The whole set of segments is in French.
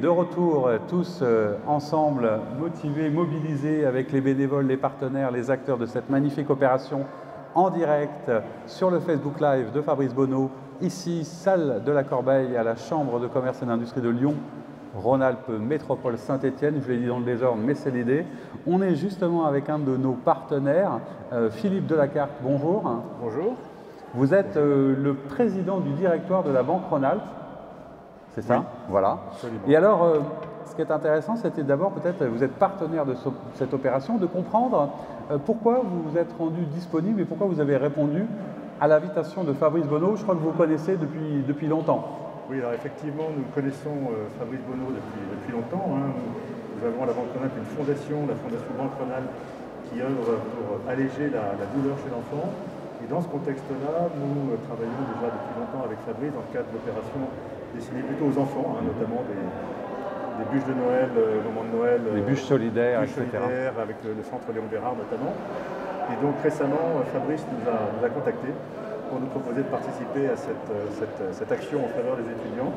de retour tous ensemble, motivés, mobilisés avec les bénévoles, les partenaires, les acteurs de cette magnifique opération en direct sur le Facebook Live de Fabrice Bonneau, ici, salle de la Corbeille à la Chambre de commerce et d'industrie de Lyon, Rhône-Alpes Métropole Saint-Étienne, je l'ai dit dans le désordre, mais c'est l'idée. On est justement avec un de nos partenaires, Philippe Delacarte, bonjour. Bonjour. Vous êtes le président du directoire de la Banque Rhône-Alpes, c'est ça? Oui, voilà. Absolument. Et alors, ce qui est intéressant, c'était d'abord peut-être, vous êtes partenaire de cette opération, de comprendre pourquoi vous vous êtes rendu disponible et pourquoi vous avez répondu à l'invitation de Fabrice Bonneau. Je crois que vous connaissez depuis longtemps. Oui, alors effectivement, nous connaissons Fabrice Bonneau depuis longtemps. Hein. Nous avons à la Banque Rhône-Alpes une fondation, la Fondation Banque Rhône-Alpes, qui œuvre pour alléger la douleur chez l'enfant. Et dans ce contexte-là, nous travaillons déjà depuis longtemps avec Fabrice dans le cadre d'opérations destinées plutôt aux enfants, hein, notamment des bûches de Noël, au moment de Noël. Les bûches solidaires, bûches etc. solidaires avec le centre Léon Bérard notamment. Et donc récemment, Fabrice nous a contactés pour nous proposer de participer à cette action en faveur des étudiants.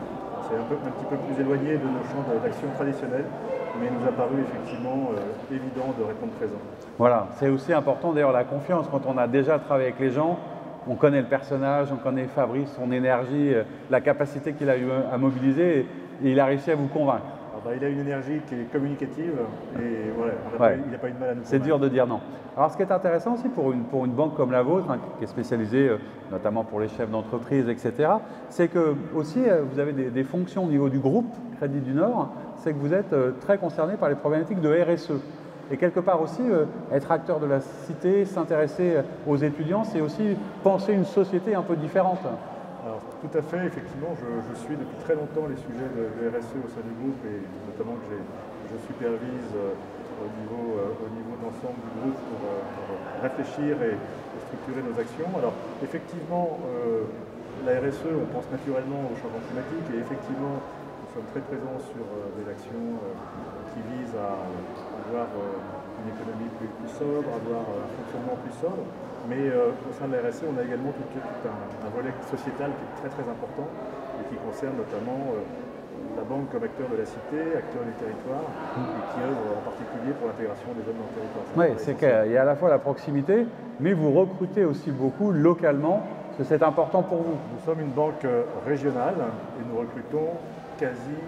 C'est un petit peu plus éloigné de nos champs d'action traditionnels, mais il nous a paru effectivement évident de répondre présent. Voilà, c'est aussi important d'ailleurs la confiance. Quand on a déjà travaillé avec les gens, on connaît le personnage, on connaît Fabrice, son énergie, la capacité qu'il a eu à mobiliser, et il a réussi à vous convaincre. Il a une énergie qui est communicative et voilà, il n'a pas eu de mal à nous convaincre. C'est dur de dire non. Alors ce qui est intéressant aussi pour une banque comme la vôtre, hein, qui est spécialisée notamment pour les chefs d'entreprise, etc., c'est que aussi vous avez des fonctions au niveau du groupe Crédit du Nord, c'est que vous êtes très concerné par les problématiques de RSE. Et quelque part aussi, être acteur de la cité, s'intéresser aux étudiants, c'est aussi penser une société un peu différente. Alors, tout à fait, effectivement, je suis depuis très longtemps les sujets de RSE au sein du groupe et notamment que je supervise au niveau d'ensemble du groupe pour réfléchir et structurer nos actions. Alors, effectivement, la RSE, on pense naturellement au changement climatique et effectivement, nous sommes très présents sur des actions qui visent à avoir une économie plus sobre, avoir un fonctionnement plus sobre. Mais au sein de la RSE, on a également tout un volet sociétal qui est très très important et qui concerne notamment la banque comme acteur de la cité, acteur du territoire et qui œuvre en particulier pour l'intégration des jeunes dans le territoire. Oui, c'est qu'il y a à la fois la proximité, mais vous recrutez aussi beaucoup localement, parce que c'est important pour vous. Nous sommes une banque régionale et nous recrutons quasi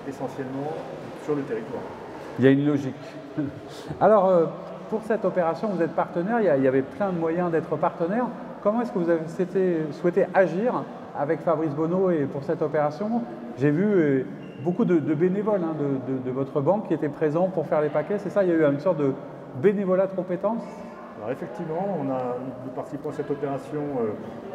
essentiellement sur le territoire. Il y a une logique. Alors, pour cette opération, vous êtes partenaire, il y avait plein de moyens d'être partenaire. Comment est-ce que vous avez souhaité agir avec Fabrice Bonneau et pour cette opération? J'ai vu beaucoup de bénévoles hein, de votre banque qui étaient présents pour faire les paquets, c'est ça? Il y a eu une sorte de bénévolat de compétences? Alors effectivement, nous participons à cette opération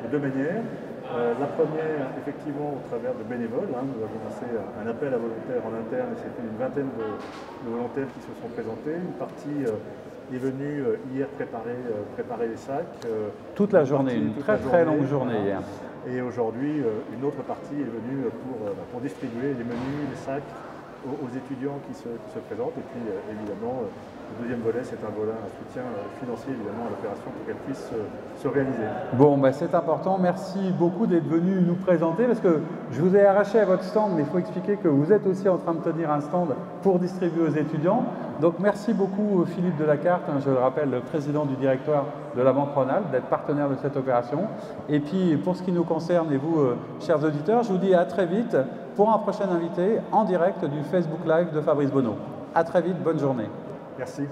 de deux manières. La première, effectivement, au travers de bénévoles. Hein, nous avons lancé un appel à volontaires en interne et c'était une vingtaine de volontaires qui se sont présentés. Une partie est venue hier préparer les sacs. Toute la journée, une très longue journée hier. Et aujourd'hui, une autre partie est venue pour distribuer les menus, les sacs aux étudiants qui se présentent. Et puis, évidemment, le deuxième volet, c'est un soutien financier évidemment à l'opération pour qu'elle puisse se réaliser. Bon, ben, c'est important. Merci beaucoup d'être venu nous présenter parce que je vous ai arraché à votre stand, mais il faut expliquer que vous êtes aussi en train de tenir un stand pour distribuer aux étudiants. Donc merci beaucoup Philippe Delacarte, hein, je le rappelle, le président du directoire de la Banque Rhône-Alpes, d'être partenaire de cette opération. Et puis pour ce qui nous concerne et vous, chers auditeurs, je vous dis à très vite pour un prochain invité en direct du Facebook Live de Fabrice Bonneau. À très vite, bonne journée. Merci.